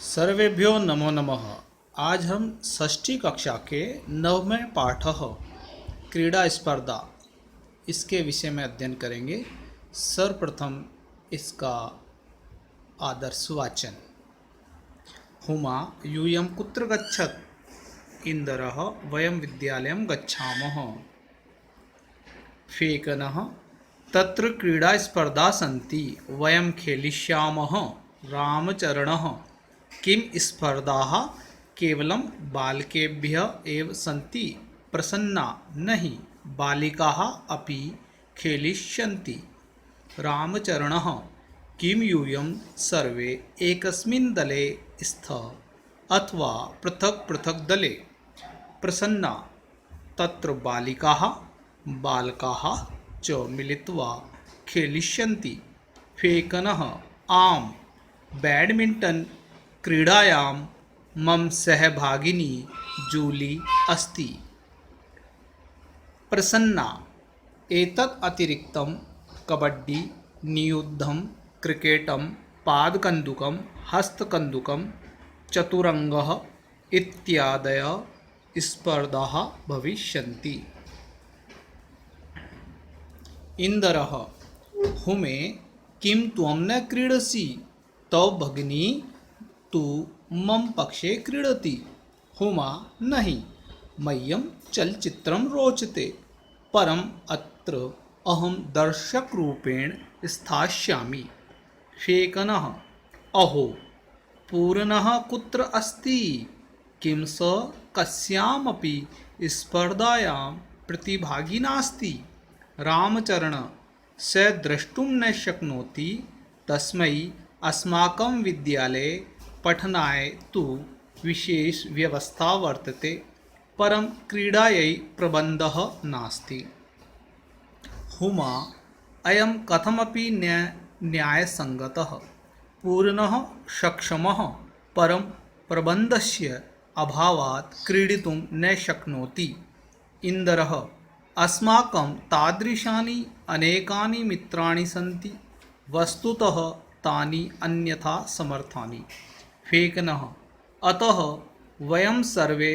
सर्वेभ्यो नमो नमः। आज हम षष्ठी कक्षा के 9वें पाठ क्रीड़ा स्पर्धा इसके विषय में अध्ययन करेंगे। सर्वप्रथम इसका आदर्श वाचन। हुमा यूयं कुत्र गच्छत्? इंदरः वयं विद्यालयं गच्छामः। फेकनः तत्र क्रीडा स्पर्धा सन्ति, वयं खेलिष्यामः। रामचरणः किं स्पर्धाः केवलं बालकेभ्यः एव सन्ति? प्रसन्ना नहीं, बालिकाः अपि खेलिष्यन्ति। रामचरणः किं यूयं सर्वे एकस्मिन् दले स्तः अथवा पृथक् पृथक् दले? प्रसन्ना तत्र बालिकाः बालकाः च मिलित्वा खेलिष्यन्ति। फेकनः आम्, बैडमिण्टन् क्रीडायां मम सहभागिनी जूली अस्ति। प्रसन्ना एतत् अतिरिक्तं कबड्डी, नियुद्धं, क्रिकेटं, पादकन्दुकं, हस्तकन्दुकं, चतुरङ्गः इत्यादयः स्पर्धाः भविष्यन्ति। इंदरः हुमे किं त्वं न क्रीडसि? तव भगिनी तु मम पक्षे क्रीडति। हुमा नहीं, मह्यं चलचित्रं रोचते, परम् अत्र अहं दर्शकरूपेण स्थास्यामि। फेकनः अहो, पूर्णः कुत्र अस्ति? किं सः कस्यामपि स्पर्धायां प्रतिभागी नास्ति? रामचरण स द्रष्टुं न शक्नोति, तस्मै अस्माकं विद्यालये पठनाय तु विशेष व्यवस्था वर्तते, परं क्रीडायै प्रबन्धः नास्ति। हुमा अयं कथमपि न न्यायसङ्गतः। पूर्णः सक्षमः, परं प्रबन्धस्य अभावात् क्रीडितुं न शक्नोति। इंदरः अस्माकं तादृशानि अनेकानि मित्राणि सन्ति, वस्तुतः तानि अन्यथा समर्थानि। फेकनः अतः वयं सर्वे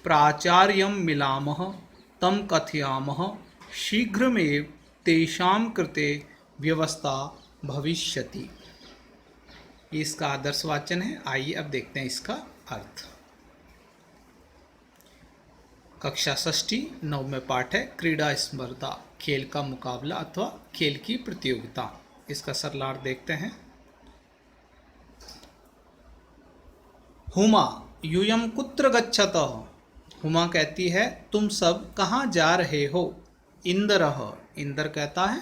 प्राचार्यं मिलामः, तं कथयामः, शीघ्रमेव तेषां कृते व्यवस्था भविष्यति। इसका आदर्श वाचन है। आइए अब देखते हैं इसका अर्थ। कक्षा षष्ठी 9वें पाठ है क्रीड़ा स्पर्धा, खेल का मुकाबला अथवा खेल की प्रतियोगिता। इसका सरलार्थ देखते हैं। हुमा यूयं कुत्र गच्छतः? हुमा कहती है तुम सब कहाँ जा रहे हो? इंदरः इंदर कहता है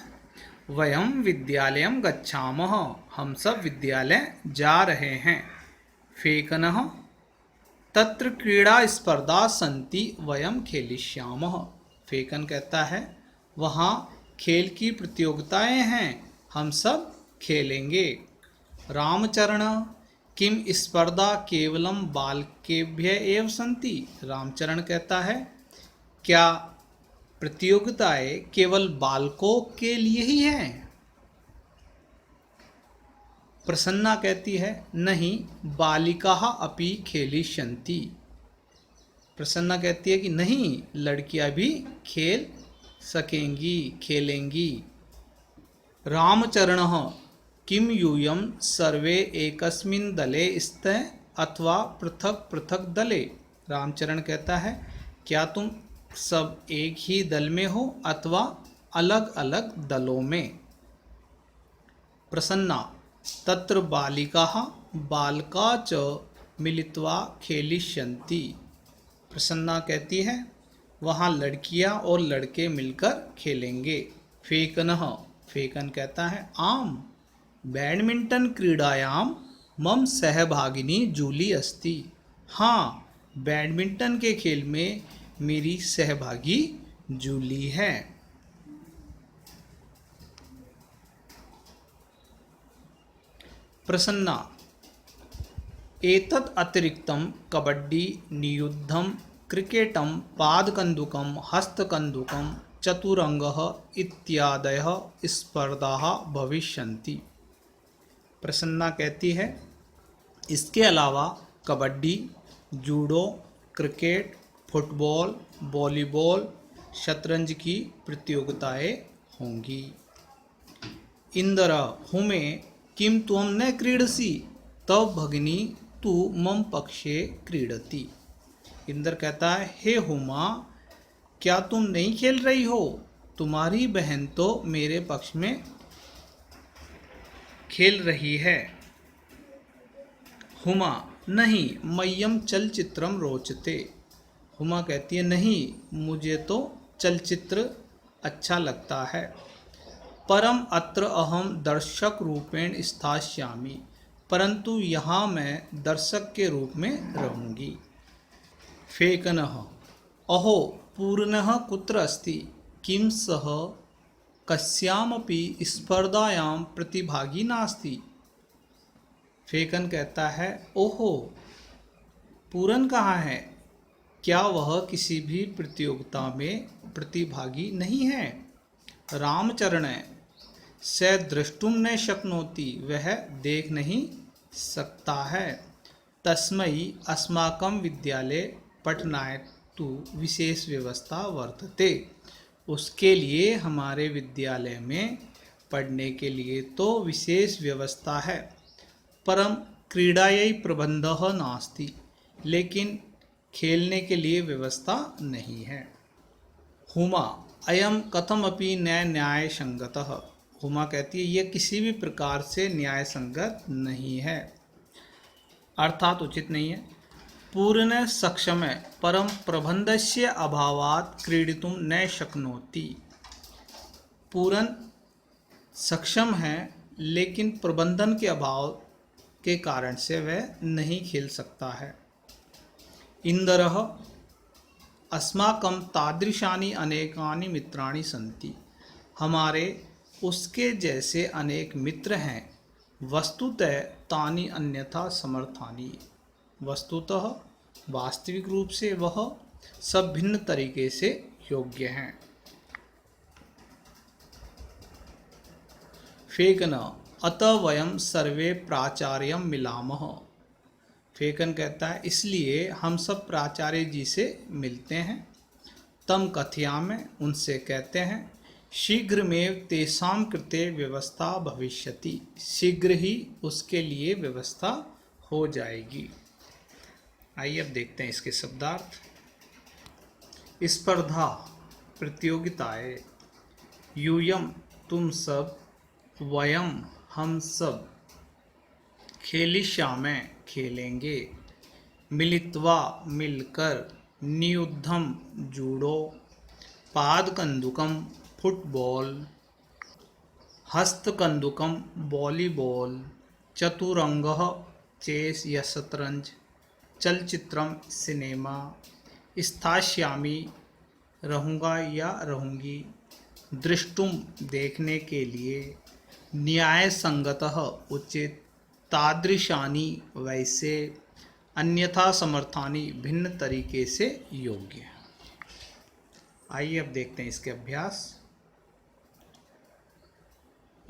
वयं विद्यालयं गच्छामः, हम सब विद्यालय जा रहे हैं। फेकनः तत्र क्रीड़ा स्पर्धा सन्ति, वयं खेलिष्यामः। फेकन कहता है वहाँ खेल की प्रतियोगिताएं हैं, हम सब खेलेंगे। रामचरण किम स्पर्धा केवलम बालकेभ्यः एव सन्ति? रामचरण कहता है क्या प्रतियोगिताएं केवल बालकों के लिए ही हैं? प्रसन्ना कहती है नहीं, बालिकाः अपि खेलिष्यन्ति। प्रसन्ना कहती है कि नहीं, लड़कियां भी खेल सकेंगी, खेलेंगी। रामचरणः किं यूयं सर्वे एकस्मिन् दले स्तः अथवा पृथक पृथक दले? रामचरण कहता है क्या तुम सब एक ही दल में हो अथवा अलग अलग दलों में? प्रसन्ना तत्र बालिकाः बालका च मिलित्वा खेलिष्यन्ति। प्रसन्ना कहती है वहाँ लड़कियाँ और लड़के मिलकर खेलेंगे। फेकनः फेकन कहता है आम, बैडमिंटन क्रीडायां मम सहभागिनी जूली अस्ति। हाँ, बैडमिंटन के खेल में मेरी सहभागी जूली है। प्रसन्ना एतत् अतिरिक्तं कबड्डी, नियुद्धं, क्रिकेटं, पादकन्दुकं, हस्तकन्दुकं, चतुरङ्गः इत्यादयः स्पर्धाः भविष्यन्ति। प्रसन्ना कहती है इसके अलावा kabaddi, judo, cricket, football, volleyball, शतरंज की प्रतियोगिताएं होंगी। इंदर हुमे किम त्वं न क्रीडसि तव भगिनी तू मम पक्षे क्रीडति। इंद्र कहता है, हे हुमा, क्या तुम नहीं खेल रही हो? तुम्हारी बहन तो मेरे पक्ष में खेल रही है। हुमा, नहीं, मह्यम चलचित्रम रोचते। हुमा कहती है, नहीं, मुझे तो चलचित्र अच्छा लगता है। परम अत्र अहम दर्शक रूपेण स्थास्यामि, परंतु यहाँ मैं दर्शक के रूप में रहूँगी। फेकनः, अहो पूर्णः कुत्र अस्ति, किं सः कस्यामपि स्पर्धायां प्रतिभागी नास्ति। फेकन कहता है, ओहो, पूरन कहाँ है? क्या वह किसी भी प्रतियोगिता में प्रतिभागी नहीं है? रामचरण स द्रष्टुम न शक्नोति, वह देख नहीं सकता है। तस्मै अस्माकं विद्यालये पठनाय तु विशेष व्यवस्था वर्तते, उसके लिए हमारे विद्यालय में पढ़ने के लिए तो विशेष व्यवस्था है। परम क्रीडायै प्रबंधः नास्ति, लेकिन खेलने के लिए व्यवस्था नहीं है। हुमा, अयम कथमपि न न्याय संगतः। हुमा कहती है, यह किसी भी प्रकार से न्याय संगत नहीं है, अर्थात उचित नहीं है। पूर्ण सक्षम परम प्रबंधस्य अभावात् क्रीडितुं न शक्नोति। पूर्ण सक्षम है, लेकिन प्रबंधन के अभाव के कारण से वह नहीं खेल सकता है। इंदरः अस्माकं तादृशानि अनेकानि मित्राणि सन्ति, हमारे उसके जैसे अनेक मित्र हैं। वस्तुतः तानि अन्यथा समर्थानि, वस्तुतः वास्तविक रूप से वह सब भिन्न तरीके से योग्य हैं। फेकन, अतः वयम सर्वे प्राचार्यं मिलामः। फेकन कहता है, इसलिए हम सब प्राचार्य जी से मिलते हैं। तम कथयामः, उनसे कहते हैं, शीघ्रमेव तेषां कृते व्यवस्था भविष्यति, शीघ्र ही उसके लिए व्यवस्था हो जाएगी। आइए अब देखते हैं इसके शब्दार्थ। स्पर्धा, प्रतियोगिताएं। यूयम, तुम सब। वयम, हम सब। खेलिष्यामः, खेलेंगे। मिलित्वा, मिलकर। नियुद्धम, जूडो। पादकंदुकम, फुटबॉल। हस्तकंदुकम, वॉलीबॉल। चतुरंगः, चेस या शतरंज। चलचित्रम, सिनेमा। स्थास्यामि, रहूँगा या रहूँगी। दृष्टुम, देखने के लिए। न्याय संगतः, उचित। तादृशानि, वैसे। अन्यथा समर्थानि, भिन्न तरीके से योग्य। आइए अब देखते हैं इसके अभ्यास।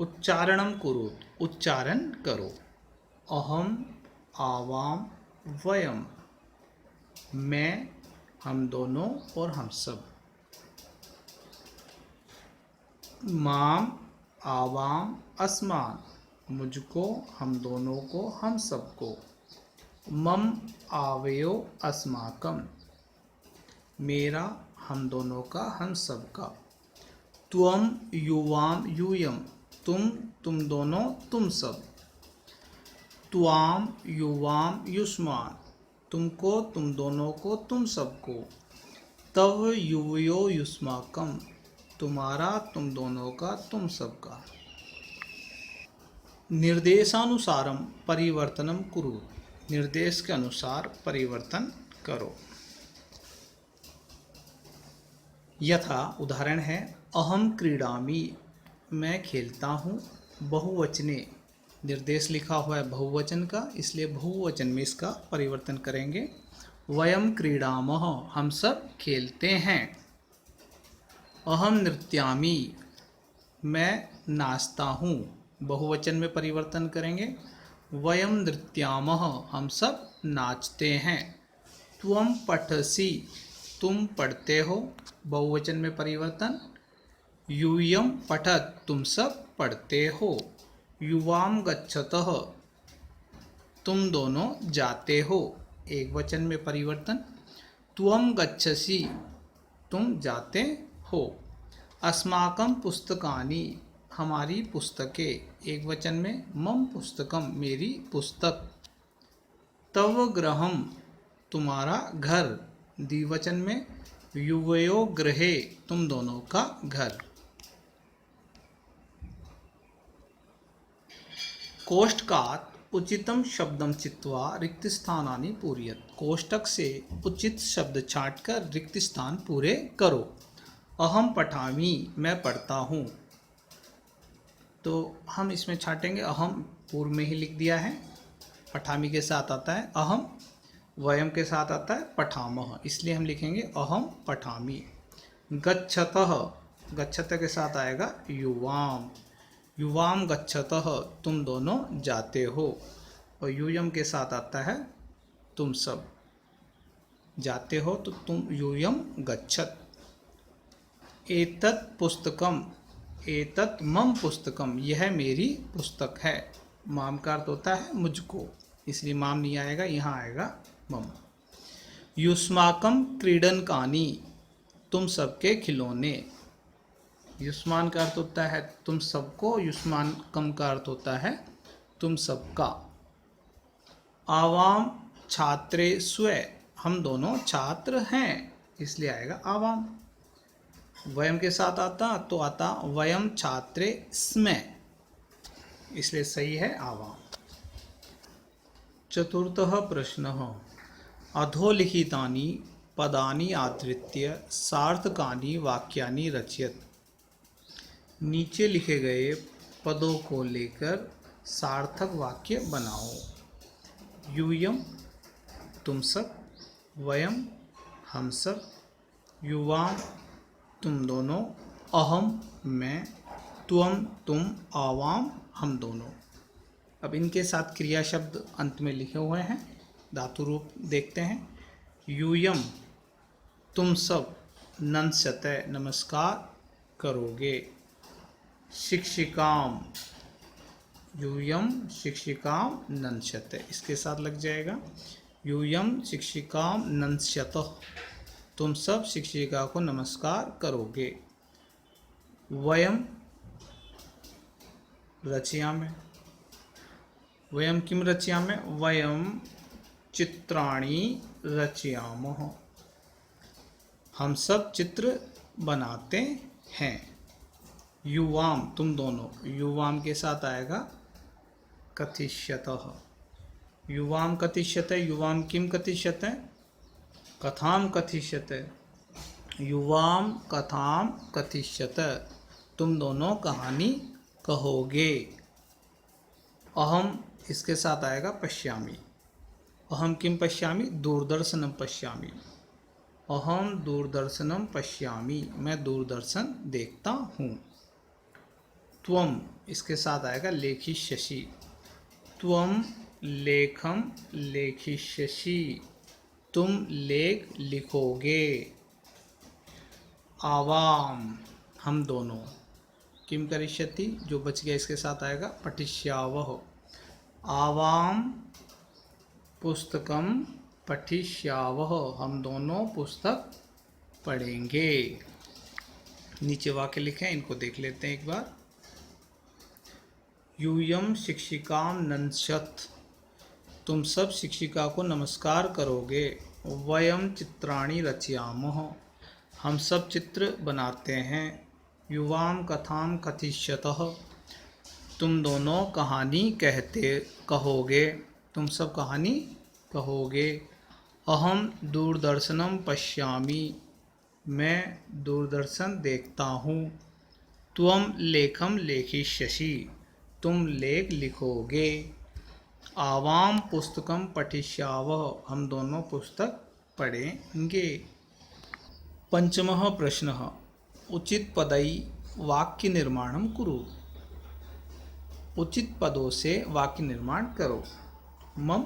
उच्चारणम कुरुत, उच्चारण करो। अहम, आवाम, वयम, मैं, हम दोनों और हम सब। माम, आवाम, अस्मान, मुझको, हम दोनों को, हम सबको। मम, आवयो, अस्माकम, मेरा, हम दोनों का, हम सबका। त्वम, युवाम, यूयम, तुम दोनों, तुम सब। त्वाम, युवाम, युष्मान, तुमको, तुम दोनों को, तुम सबको। तव, युवयो, युष्माकम, तुम्हारा, तुम दोनों का, तुम सबका। निर्देशानुसारम परिवर्तनम कुरु, निर्देश के अनुसार परिवर्तन करो। यथा, उदाहरण है, अहम क्रीडामि, मैं खेलता हूँ। बहुवचने, निर्देश लिखा हुआ है बहुवचन का, इसलिए बहुवचन में इसका परिवर्तन करेंगे। वयम क्रीडामः, हम सब खेलते हैं। अहम नृत्यामि, मैं नाचता हूँ। बहुवचन में परिवर्तन करेंगे। वयम नृत्यामः, हम सब नाचते हैं। त्वम पठसि, तुम पढ़ते हो, बहुवचन में परिवर्तन। यूयम पठत, तुम सब पढ़ते हो। युवाम गच्छतः, तुम दोनों जाते हो, एक वचन में परिवर्तन। त्वम गच्छसि, तुम जाते हो। अस्माकं पुस्तकानि, हमारी पुस्तकें, एक वचन में। मम पुस्तकम, मेरी पुस्तक। तव गृहम, तुम्हारा घर, द्विवचन में। युवयो गृहे, तुम दोनों का घर। कोष्टकात् उचितम शब्दम चित्वा रिक्त स्थानानि पूरयत, कोष्टक से उचित शब्द छांटकर रिक्त स्थान पूरे करो। अहम पठामि, मैं पढ़ता हूँ, तो हम इसमें छाटेंगे। अहम पूर्व में ही लिख दिया है, पठामि के साथ आता है अहम, वयम के साथ आता है पठामः, इसलिए हम लिखेंगे अहम पठामि। गच्छतः, गच्छत के साथ आएगा युवाम, युवाम गच्छतः, तुम दोनों जाते हो। और यूयम के साथ आता है तुम सब जाते हो, तो तुम यूयम गच्छत। एतत् पुस्तकम, एतत् मम पुस्तकम, यह मेरी पुस्तक है। माम का अर्थ होता है मुझको, इसलिए माम नहीं आएगा, यहाँ आएगा मम। युष्माकम क्रीडनकानि, तुम सबके खिलौने। युष्मान का अर्थ होता है तुम सबको, युष्मान कम का अर्थ होता है तुम सबका। आवाम छात्रे स्वे, हम दोनों छात्र हैं, इसलिए आएगा आवाम। वयम के साथ आता तो आता वयम छात्रे स्मे, इसलिए सही है आवाम। चतुर्थः प्रश्नः, अधोलिखितानि पदानि आधृत्य सार्थकानि वाक्यानि रचयत, नीचे लिखे गए पदों को लेकर सार्थक वाक्य बनाओ। यूयम, तुम सब। वयम, हम सब। युवाम, तुम दोनों। अहम, मैं। त्वम, तुम। आवाम, हम दोनों। अब इनके साथ क्रिया शब्द अंत में लिखे हुए हैं, धातु रूप देखते हैं। यूयम, तुम सब। नंस्यते, नमस्कार करोगे। शिक्षिकाम, यूयम शिक्षिकाम नंस्यते, इसके साथ लग जाएगा। यूयम शिक्षिकाम नंस्यतः, तुम सब शिक्षिका को नमस्कार करोगे। वयम रचयामि, वयम किम रचयामि, वयम चित्राणि रचयामः, हम सब चित्र बनाते हैं। युवाम, तुम दोनों। युवाम के साथ आएगा कथिष्यतः, युवाम कथिष्यते। युवाम किम कथिष्यते, कथाम कथिष्यते। युवाम कथाम कथिष्यते, तुम दोनों कहानी कहोगे। अहम, इसके साथ आएगा पश्यामि। अहम किम पश्यामि, दूरदर्शनम पश्यामि। अहम दूरदर्शनम पश्यामि, मैं दूरदर्शन देखता हूँ। त्वम, इसके साथ आएगा लेखिष्यसि। त्वम लेखम लेखिष्यसि, तुम लेख लिखोगे। आवाम, हम दोनों। किम करिष्यति, जो बच गया इसके साथ आएगा पठिष्यावः। आवाम पुस्तकम पठिष्यावः, हम दोनों पुस्तक पढ़ेंगे। नीचे वाक्य लिखे हैं, इनको देख लेते हैं एक बार। यूयम शिक्षिकाम नंस्यत, तुम सब शिक्षिका को नमस्कार करोगे। वयम चित्राणि रचयामः, हम सब चित्र बनाते हैं। युवाम कथाम कथिष्यतः, तुम दोनों कहानी कहोगे, तुम सब कहानी कहोगे। अहम दूरदर्शनम पश्यामि, मैं दूरदर्शन देखता हूँ। त्वम लेखम लेखिष्यसि, तुम लेख लिखोगे। आवाम पुस्तकम पठिष्यावः, हम दोनों पुस्तक पढ़ेंगे। पंचमः प्रश्नः, उचित पदै वाक्य निर्माणं कुरु, उचित पदों से वाक्य निर्माण करो। मम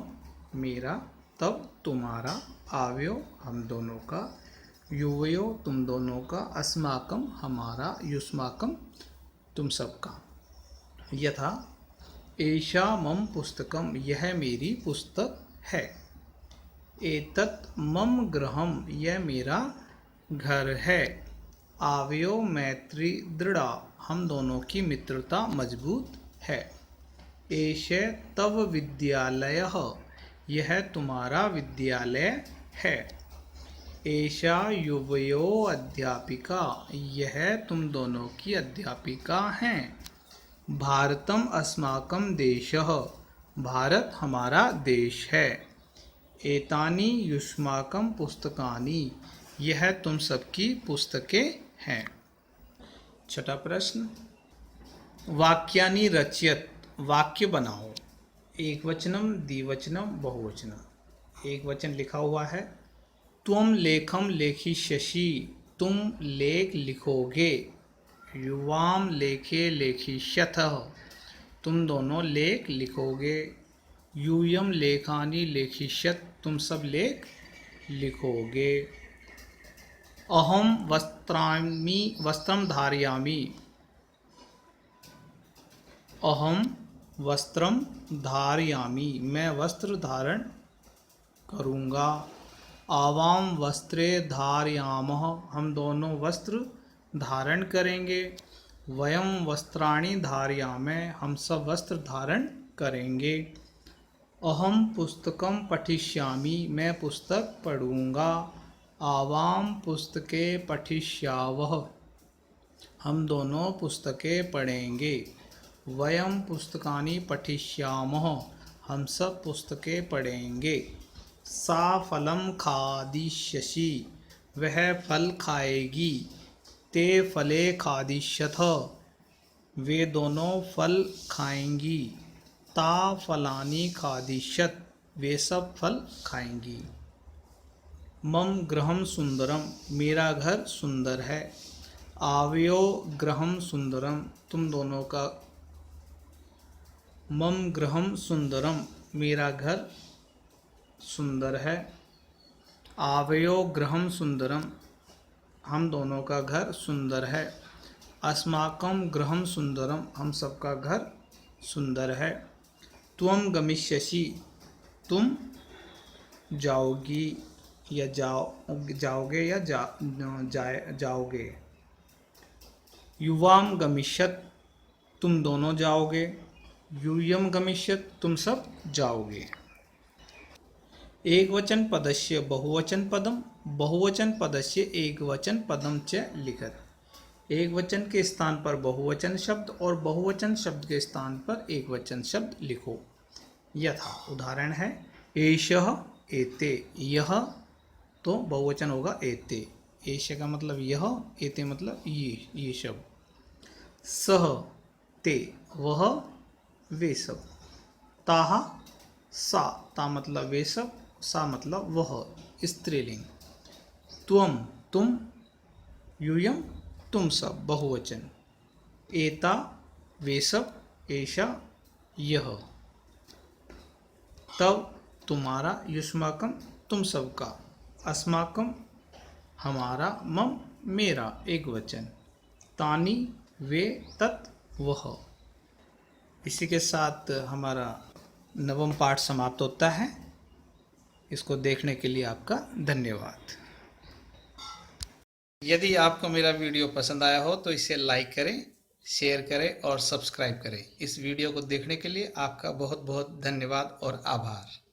मेरा, तव तुम्हारा, आवयो हम दोनों का, युवयो तुम दोनों का, अस्माकं हमारा, युष्माकं तुम सबका। यथा एषा मम पुस्तकम, यह मेरी पुस्तक है। एतत् मम गृहम, यह मेरा घर है। आवयो मैत्री दृढ़ा, हम दोनों की मित्रता मजबूत है। एषे तव विद्यालयः, यह तुम्हारा विद्यालय है। एषा युवयो अध्यापिका, यह तुम दोनों की अध्यापिका हैं। भारतम अस्माकं देशः, भारत हमारा देश है। एतानि युष्माकं पुस्तकानि, यह तुम सबकी पुस्तकें हैं। छठा प्रश्न, वाक्यानि रचयत, वाक्य बनाओ। एक वचनम, द्विवचनम, बहुवचनम। एक वचन लिखा हुआ है, त्वं लेखम लेखिष्यसि, तुम लेख लिखोगे। युवाम लेखे लेखिष्यथः, तुम दोनों लेख लिखोगे। यूयम लेखानि लेखिष्यत, तुम सब लेख लिखोगे। अहम वस्त्रम धारयामि, अहम वस्त्रम धारयामि, मैं वस्त्र धारण करूँगा। आवाम वस्त्रे धारयामः, हम दोनों वस्त्र धारण करेंगे। वयम वस्त्राणि धारयामः, हम सब वस्त्र धारण करेंगे। अहम पुस्तकम पठिष्यामि, मैं पुस्तक पढ़ूँगा। आवाम पुस्तके पठिष्यावः, हम दोनों पुस्तकें पढ़ेंगे। वयम पुस्तकानि पठिष्यामः, हम सब पुस्तकें पढ़ेंगे। सा फलम खादिष्यसि, वह फल खाएगी। ते फले खादिष्यथः, वे दोनों फल खाएंगी। ता फलानि खादिष्यत, वे सब फल खाएंगी। मम गृहम सुंदरम, मेरा घर सुंदर है। आवयो गृहम सुंदरम, तुम दोनों का। मम गृहम सुंदरम, मेरा घर सुंदर है। आवयो गृहम सुंदरम, हम दोनों का घर सुंदर है। अस्माकं गृहम सुंदरम, हम सबका घर सुंदर है। त्वं गमिष्यसि, तुम जाओगी या जाओगे या जाओगे। युवाम गमिष्यत, तुम दोनों जाओगे। यूयम गमिष्यत, तुम सब जाओगे। एक वचन पदस्य बहुवचन पदम, बहुवचन पदस्य एक वचन पदम च लिखत। एक वचन के स्थान पर बहुवचन शब्द और बहुवचन शब्द के स्थान पर एक वचन शब्द लिखो। यथा उदाहरण है, एषः एते, यह तो बहुवचन होगा एते। एष का मतलब यह, एते मतलब ये शब्द। सह ते, वह वे सब। ताह सा, ता मतलब वे सब, सा मतलब वह, स्त्रीलिंग। त्वम तुम, यूयम तुम सब, बहुवचन। एता वे सब, एषा यह। तव तुम्हारा, युष्माकं तुम सबका। अस्माकं हमारा, मम मेरा, एक वचन। तानि वे, तत् वह। इसी के साथ हमारा नवम पाठ समाप्त होता है। इसको देखने के लिए आपका धन्यवाद। यदि आपको मेरा वीडियो पसंद आया हो तो इसे लाइक करें, शेयर करें और सब्सक्राइब करें। इस वीडियो को देखने के लिए आपका बहुत बहुत धन्यवाद और आभार।